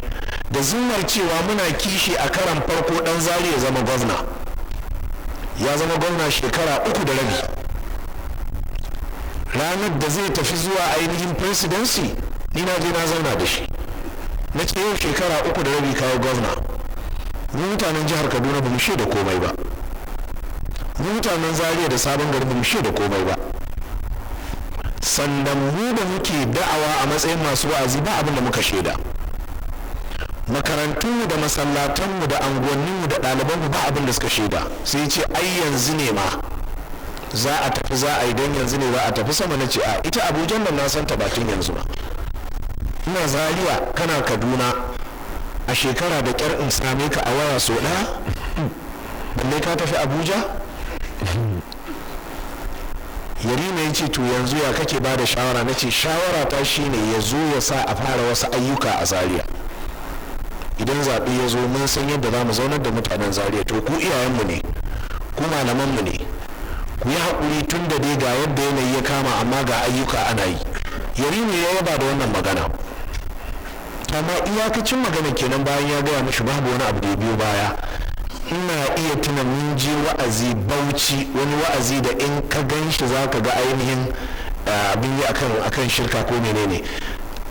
da zimmar cewa muna kishi a karan farko dan Zaria ya zama gwamna. Ya zama gwamna shekara 3 da rabi. Ranar da zai tafi zuwa ainihin presidency ni na je na zauna da shi, na ce yau shekara 3 da rabi kawo gwamna. Mu mutanen jihar Kaduna ba mu shaida komai ba, mu mutanen Zaria da Sabon Gari ba mu shaida komai ba. Sannan mu da muke da'awa a matsayin masu wa'azi ba abin da muka shaida. Makarantunmu da masallatanmu da anguwanninmu da ɗalibanmu ba abin da suka shaida. Sai ce ai yanzu ne ma za a tafi, za a yi don yanzu ne za a tafi sama. Na ce a ita Abuja nan na san ta batun yanzu ba. Ina Zaria kana Kaduna, a shekara da ƙyar in same ka a waya so ɗaya, balle ka tafi Abuja. Yarima ya ce to yanzu ya kake ba da shawara? Na ce shawara ta shine ya zo ya sa a fara wasu ayyuka a Zaria. Idan zaɓe ya zo mun san yadda za mu zaunar da mutanen Zaria. To ku iyayenmu ne, ku malamanmu ne, ku yi haƙuri tun da dai ga yadda yanayi ya kama, amma ga ayyuka ana yi. Yarima ya yaba da wannan magana, amma iyakacin magana kenan. Bayan ya gaya mishi babu wani abu da ya biyo baya. Ina iya tuna mun je wa'azi Bauchi, wani wa'azi da in ka gan shi za ka ga ainihin abin yi akan shirka ko menene.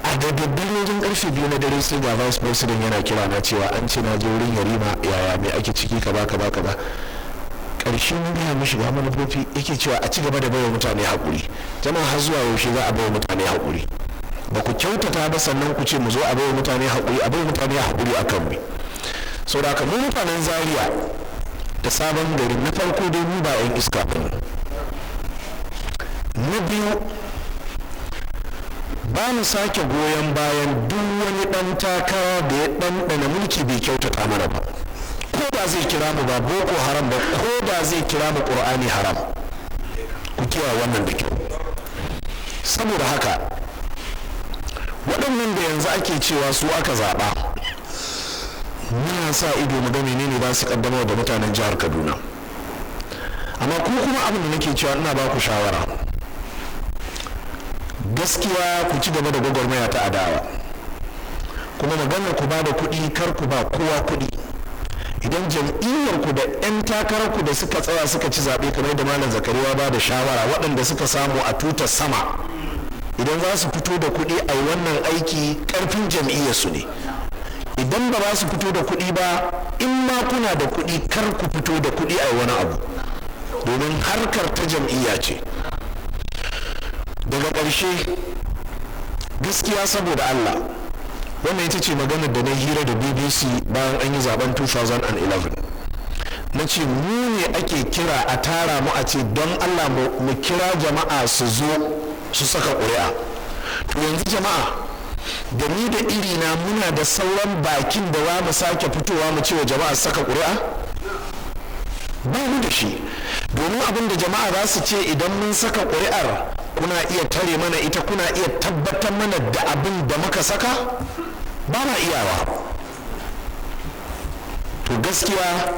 A da daddare wajen karfe 2 na dare sai ga vice president yana kira na cewa an ce na je wurin Yarima, yaya mai ake ciki ka ba. Ƙarshe mun gaya mishi ga manufofi, yake cewa a ci gaba da baiwa mutane haƙuri. Jama'a har zuwa yaushe za a baiwa mutane haƙuri? Ba ku kyautata ba sannan ku ce mu zo a baiwa mutane haƙuri, a baiwa mutane haƙuri a kan mu. Sau da mu mutanen Zaria da Sabon Gari, na farko dai mu ba 'yan iska ba. Na biyu, ba mu sake goyon bayan duk wani ɗan takara da ya ɗanɗana mulki bai kyautata mana ba. Ko da zai kira mu ba Boko Haram ba, ko da zai kira mu Ƙur'ani haram. Ku kiyaye wannan da kyau. Saboda haka waɗannan da yanzu ake cewa su aka zaɓa, muna sa ido mu ga menene za su kaddamar da mutanen jihar Kaduna. Amma ku kuma abin da nake cewa ina ba ku shawara, gaskiya ku ci gaba da gwagwarmaya ta adawa, kuma maganar ku ba da kuɗi, kar ku ba kowa kuɗi. idan jam'iyyarku da 'yan takararku da suka tsaya suka ci zaɓe kamar da malam zakariya ba da shawara waɗanda suka samu a tutar sama idan za su fito da kuɗi a wannan aiki ƙarfin jam'iyyarsu ne. Idan ba za su fito da kuɗi ba, in ma kuna da kuɗi kar ku fito da kuɗi a wani abu domin harkar ta jam'iyya ce. Daga ƙarshe gaskiya saboda Allah, wannan ita ce maganar da na hira da BBC bayan an yi zaben 2011. Na ce mu ne ake kira a tara mu a ce don Allah mu kira jama'a su zo su saka ƙuri'a. To yanzu jama'a da ni da irina muna da sauran bakin da za mu sake fitowa mu ce wa jama'a su saka ƙuri'a? Ba mu da shi, domin abin da jama'a za su ce idan mun saka ƙuri'ar kuna iya tare mana ita, kuna iya tabbatar mana da abin da muka saka? Ba ma iyawa. To gaskiya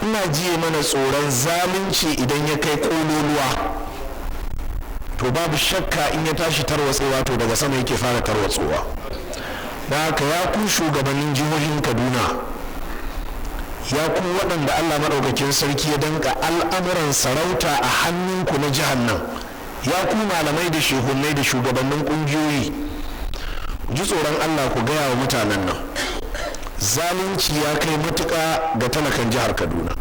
ina jiye mana tsoron zalunci idan ya kai ƙololuwa, to babu shakka in ya tashi tarwatsewa to daga sama yake fara tarwatsowa. Da haka ya ku shugabannin jihohin Kaduna, ya ku waɗanda Allah maɗaukakin sarki ya danka al'amuran sarauta a hannunku na jihar nan, ya ku malamai da shehunai da shugabannin ƙungiyoyi, ji tsoron Allah ku gaya wa mutanen nan zalunci ya kai matuƙa ga talakan jihar Kaduna.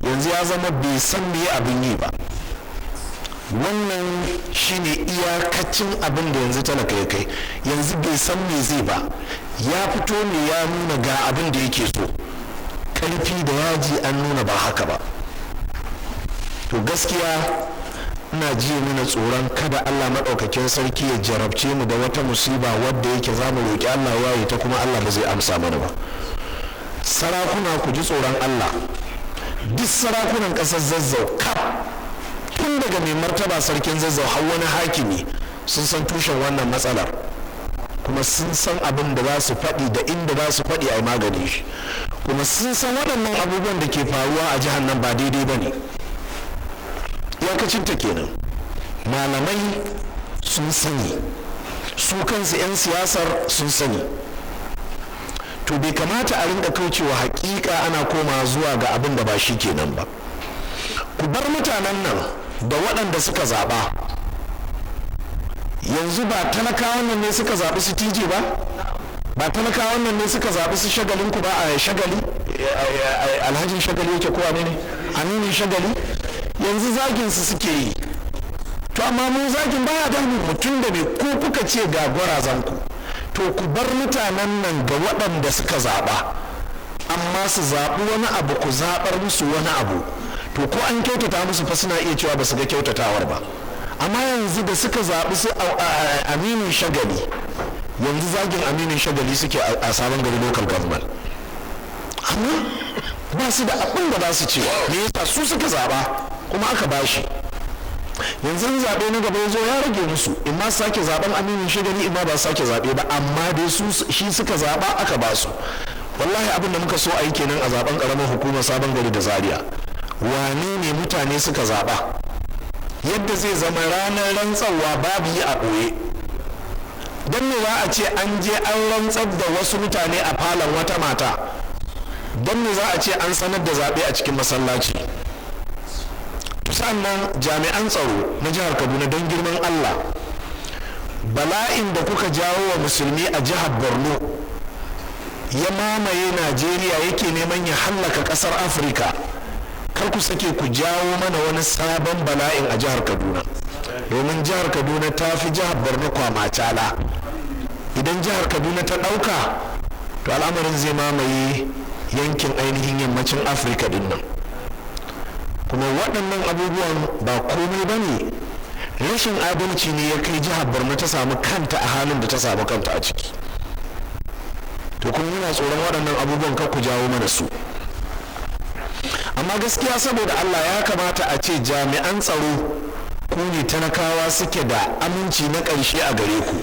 Yanzu ya zama bai san me abin yi ba. Wannan shine iyakacin abin da yanzu talaka ya kai. Yanzu bai san me zai ba, ya fito ne ya nuna ga abin da yake so, ƙarfi da yaji an nuna ba haka ba. To gaskiya ina ji mana tsoron kada Allah maɗaukakin sarki ya jarabce mu da wata musiba wadda yake za mu roƙi Allah ya yi ta kuma Allah ba zai amsa mana ba. Sarakuna ku ji tsoron Allah. Duk sarakunan ƙasar Zazzau kaf tun daga mai martaba sarkin Zazzau har wani hakimi sun san tushen wannan matsalar, kuma sun san abin da za su faɗi da inda za su faɗi a yi magani shi, kuma sun san waɗannan abubuwan da ke faruwa a jihar nan ba daidai ba ne. Iyakacin ta kenan. Malamai sun sani, su kansu 'yan siyasar sun sani. To bai kamata a rinka kaucewa hakika ana koma zuwa ga abin da ba shi kenan ba. Ku bar mutanen nan da waɗanda suka zaɓa. Yanzu ba talakawan nan ne suka zaɓi su tije ba talakawan nan ne suka zaɓi su shagalin ku ba a shagali, alhajin shagali yake kowa ne aminin shagali. Yanzu zagin su suke yi. To amma mun zagin baya damu mutum da bai ko kuka ce ga gwarazan ku. To ku bar mutanen nan ga waɗanda suka zaɓa, amma su zaɓi wani abu, ku zaɓar musu wani abu. To ko an kyautata musu fa suna iya cewa ba su ga kyautatawar ba. Amma yanzu da suka zaɓi su aminin shagali, yanzu zagin aminin shagali suke a Sabon Gari local government. Amma ba su da abin da za su ce, me yasa su suka zaɓa kuma aka bashi. Yanzu zaɓe na gaba ya zo ya rage musu, in ma sake zaɓen aminin shagali in ma ba sake zaɓe ba, amma dai su shi suka zaɓa aka ba su. Wallahi abin da muka so a yi kenan a zaɓen ƙaramar hukumar Sabon Gari da Zaria. Wane ne mutane suka zaɓa? Yadda zai zama ranar rantsarwa babu yi a ɓoye. Don me za a ce an je an rantsar da wasu mutane a falon wata mata? Don me za a ce an sanar da zaɓe a cikin masallaci? Sannan jami'an tsaro na jihar Kaduna, don girman Allah, bala'in da kuka jawo wa musulmi a jihar Borno ya mamaye Najeriya, yake neman ya hallaka ƙasar Afirka, kar ku sake ku jawo mana wani sabon bala'in a jihar Kaduna, domin jihar Kaduna ta fi jihar Borno kwamacala. Idan jihar Kaduna ta ɗauka, to al'amarin zai mamaye yankin ainihin yammacin Afirka din nan. Kuma waɗannan abubuwan ba komai ba ne, rashin adalci ne ya kai jihar Borno ta samu kanta a halin da ta samu kanta a ciki. To kuma muna tsoron waɗannan abubuwan kar ku jawo mana su. Amma gaskiya saboda Allah ya kamata a ce jami'an tsaro ku ne talakawa suke da aminci na ƙarshe a gare ku.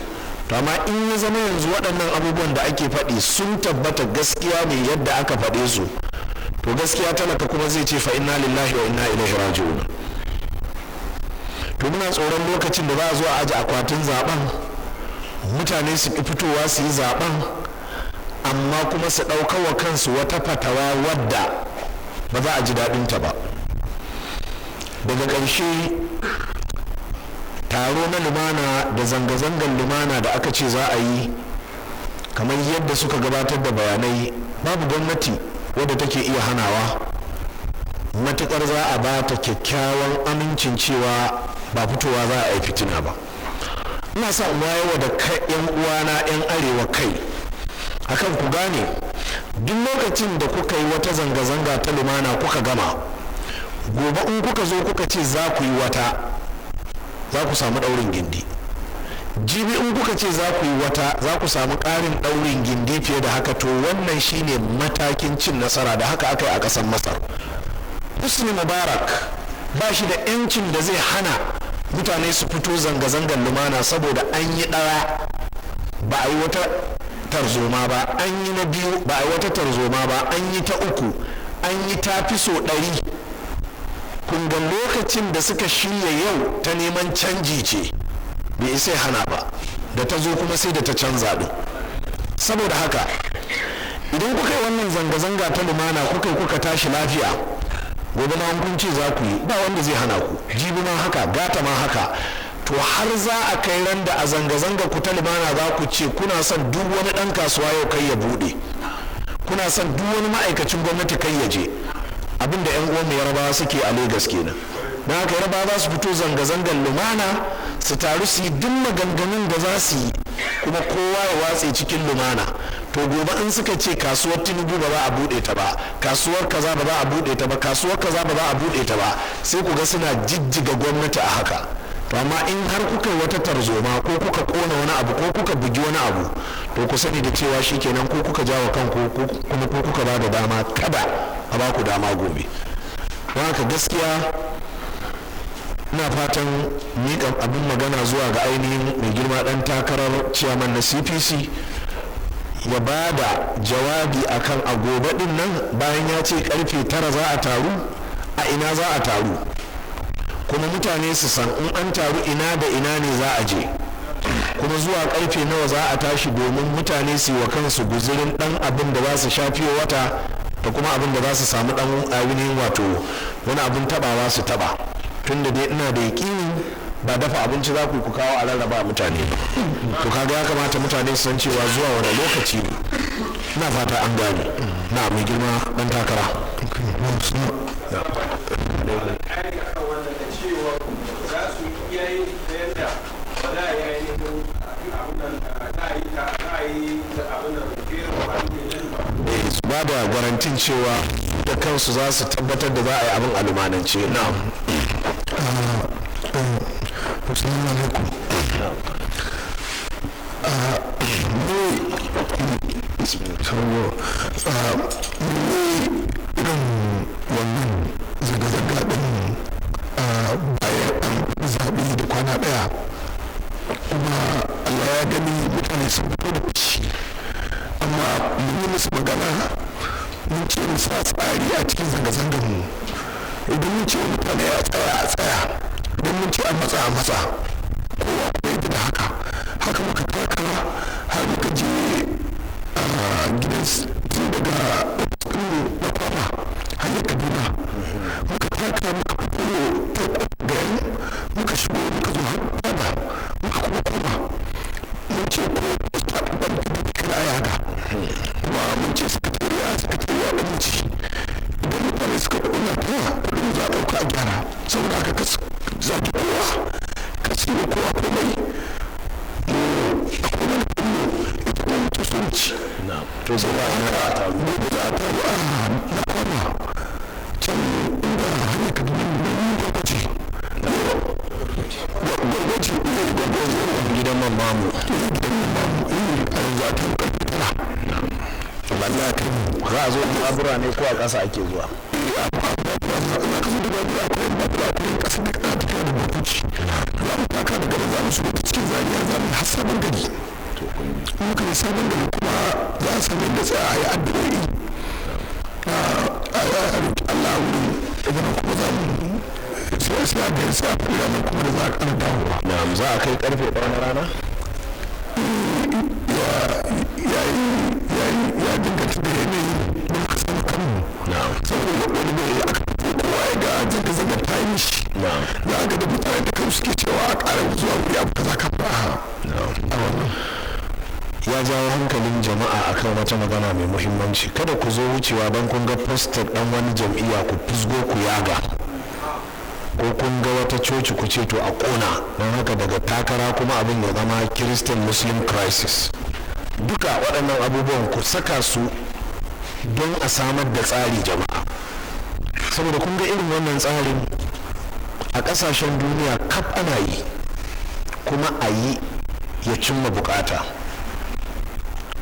To amma in ya zama yanzu waɗannan abubuwan da ake faɗi sun tabbata gaskiya ne yadda aka faɗe su, to gaskiya talaka kuma zai ce fa inna lillahi wa inna ilaihi raji'un. To muna tsoron lokacin da za a zo a aje akwatin zaben, mutane su ki fitowa su yi zaben, amma kuma su ɗauka wa kansu wata fatawa wadda ba za a ji daɗinta ba. Daga ƙarshe taro na lumana da zanga-zangar lumana da aka ce za a yi, kamar yadda suka gabatar da bayanai, babu gwamnati wadda take iya hanawa matuƙar za a ba ta kyakkyawan amincin cewa ba fitowa za a yi fitina ba. Ina sa in wayewa da yan uwana yan arewa kai akan ku gane, duk lokacin da kuka yi wata zanga-zanga ta lumana kuka gama, gobe in kuka zo kuka ce za ku yi wata, za ku samu ɗaurin gindi. Jibi in kuka ce za ku yi wata, za ku samu ƙarin ɗaurin gindi fiye da haka. To wannan shine matakin cin nasara da haka aka yi a ƙasar Masar. Husni Mubarak ba shi da 'yancin da zai hana mutane su fito zanga-zangar lumana saboda an yi ɗaya ba a yi wata tarzoma ba, an yi na biyu ba a yi wata tarzoma ba, an yi ta uku, an yi ta fi so 100. kun ga lokacin da suka shirya yau ta neman canji ce, bai isa hana ba, da ta zo kuma sai da ta canza ɗin. Saboda haka idan kuka yi wannan zanga-zanga ta lumana kuka tashi lafiya, gobe ma kun ce za ku yi, ba wanda zai hana ku, jibi ma haka, gata ma haka. To har za a kai ran da a zanga-zanga ku ta lumana za ku ce kuna son duk wani ɗan kasuwa yau kai ya buɗe, kuna son duk wani ma'aikacin gwamnati kai ya je, abinda 'yan uwan Yarabawa suke a Legas kenan. don haka Yarabawa za su fito zanga-zangar lumana, su taru su yi duk maganganun da za su yi, kuma kowa ya watse cikin lumana. To gobe in suka ce kasuwar Tinubu ba za a buɗe ta ba, kasuwar kaza ba za a buɗe ta ba, kasuwar kaza ba za a buɗe ta ba, sai ku ga suna jijjiga gwamnati a haka. To amma in har kuka yi wata tarzoma ko kuka kona wani abu ko kuka bugi wani abu, to ku sani da cewa shikenan ko kuka jawo kanku kuma ko kuka ba da dama kada a ba ku dama gobe. Don haka gaskiya ina fatan miƙa abin magana zuwa ga ainihin mai girma ɗan takarar ciyaman na CPC ya ba da jawabi akan a gobe ɗin nan, bayan ya ce karfe 9 za a taru, a ina za a taru, kuma mutane su san in an taru ina da ina ne za a je, kuma zuwa karfe nawa za a tashi, domin mutane su yi wa kansu guzurin ɗan abin da za su shafi wata da kuma abin da za su samu ɗan ainihin wato wani abin tabawa su taba. Tunda dai ina da yaƙini ba dafa abinci za ku kawo a rarraba mutane ba, to kaga ya kamata mutane su san cewa zuwa wani lokaci ne. Ina fata an gane. Na mai girma ɗan takara. Su ba da garantin cewa da kansu za su tabbatar da za a yi abin alumanance. Na'am. Assalamu alaikum. Irin wannan zanga-zanga ɗin bayan an zaɓi da kwana ɗaya, kuma Allah ya gani mutane sun fito da ci, amma mun yi musu magana, mun ce mu sa tsari a cikin zanga-zangar mu. Idan mun ce mutane a tsaya, idan mun ce a matsa, kowa kuma yadda da haka muka taka har muka je gidan tun daga na kwama hanyar Kaduna, muka taka muka fito ta gari, muka shigo muka zo har kwama, muka kuma koma, mun ce ko ta ban da kira ya haka, kuma mun ce sakatariya da muci, idan mutane suka ƙuna ta kudin za a ɗauka a gyara, saboda haka ka zaki kowa, ka tsiro kowa komai, akwai wani kuma ita kuma mutu sun ci. To sai ba ina da taru. Gobe za a taru a na kwama can inda hanyar Kaduna ne gwagwaci. Gwagwaci ne gwagwaci gidan man mamu. Gidan man mamu a yanzu a taru ƙarfe 9. Ba za a kai mu. Za a zo abura ne ko a ƙasa ake zuwa? sabon gari muka yi sabon gari kuma za a sami da tsaya a yi addu'o'i a Allah wuri idan kuma za mu sai a gari sai a fi ranar kuma da za a ƙara dawowa. Na'am, za a kai karfe 1 na rana? Ya danganta da yanayi da muka samu kanmu saboda wani ne aka fito kowa ya ga zanga-zanga ta yi mishi za a ga da mutane da kansu suke cewa a ƙara zuwa wuri abu kaza ka fara a wannan ya jawo hankalin jama'a akan wata magana mai muhimmanci. Kada ku zo wucewa don kun ga postar dan wani jam'iyya ku fusgo ku yaga, ko kun ga wata coci ku ce to a kona, don haka daga takara kuma abin ya zama Christian Muslim crisis. Duka waɗannan abubuwan ku saka su don a samar da tsari jama'a, saboda kun ga irin wannan tsarin a ƙasashen duniya kaf ana yi kuma a yi ya cimma bukata.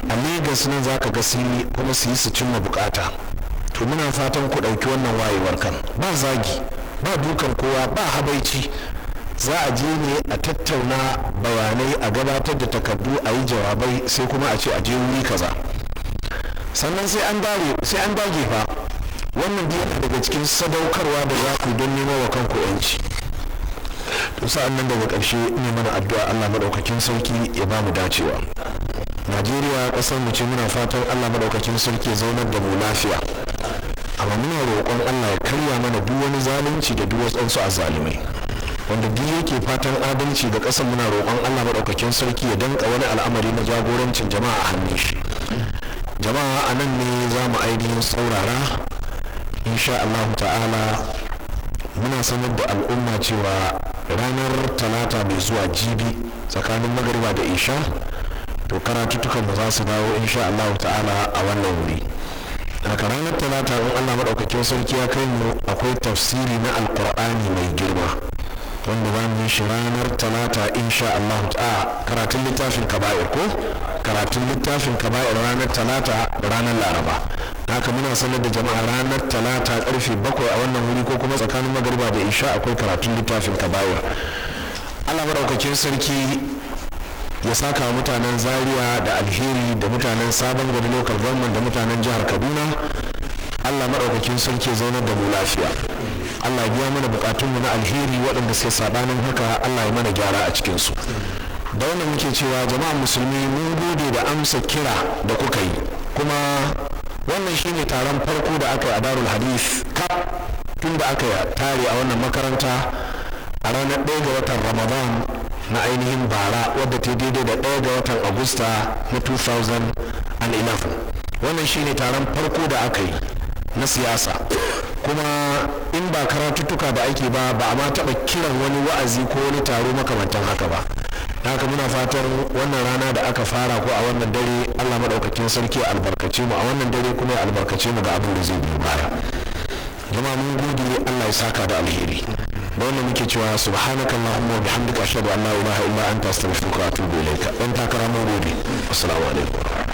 A Legas nan za ka ga sun yi kuma su yi su cimma bukata. To muna fatan ku ɗauki wannan wayewar kan, ba zagi ba dukan kowa ba habaici, za a je ne a tattauna bayanai, a gabatar da takardu, a yi jawabai, sai kuma a ce a je wuri kaza. Sannan sai an dage fa, wannan yana daga cikin sadaukarwa da za ku don nemo wa kanku yanci. To sa'an nan daga ƙarshe ne mana addu'a Allah madaukakin sarki ya ba mu dacewa. Najeriya ƙasar mu ce, muna fatan Allah madaukakin sarki ya zaunar da mu lafiya, amma muna roƙon Allah ya karya mana duk wani zalunci da duk wasu azzalumai wanda duk yake fatan adalci ga ƙasar. Muna roƙon Allah madaukakin sarki ya danka wani al'amari na jagorancin jama'a a hannun shi. Jama'a a nan ne za mu ainihin saurara insha Allah ta'ala. Muna sanar da al'umma cewa ranar talata mai zuwa jibi tsakanin magariba da isha to karatuttukan mu za su dawo insha Allah ta'ala a wannan wuri. Haka ranar talata in Allah madaukakin sarki ya kai mu akwai tafsiri na alqur'ani mai girma wanda za mu yi shi ranar talata insha Allah ta'ala. Karatun littafin kaba'ir ko karatun littafin kaba'ir ranar talata da ranar laraba. Haka muna sanar da jama'a ranar talata karfe 7 a wannan wuri ko kuma tsakanin magariba da isha akwai karatun littafin kaba'ir. Allah madaukakin sarki ya saka mutanen Zaria da alheri, da mutanen Sabon Gari local government, da mutanen jihar Kaduna. Allah madaukakin sarki ya zaunar da mu lafiya. Allah ya biya mana bukatunmu na alheri, waɗanda sai sabanin haka Allah ya mana gyara a cikin su. Da wannan muke cewa jama'a musulmi mun gode da amsa kira da kuka yi, kuma wannan shine taron farko da aka yi a Darul Hadith kaf tun da aka tare a wannan makaranta a ranar 1 ga watan Ramadan na ainihin bara, wadda ta daidai da 1 ga watan Agusta na 2011. Wannan shine taron farko da aka yi na siyasa, kuma in ba karatuttuka da ake ba a ma taɓa kiran wani wa'azi ko wani taro makamantan haka ba. Haka muna fatan wannan rana da aka fara ko a wannan dare Allah madaukakin sarki ya albarkace mu a wannan dare, kuma ya albarkace mu ga abin da zai biyo baya. Jama'a mun gode, Allah ya saka da alheri. Da wannan muke cewa subhanakallahumma wa bihamdika ashhadu an la ilaha illa anta astaghfiruka wa atubu ilaika. Dan takara mun gode. Assalamu alaikum.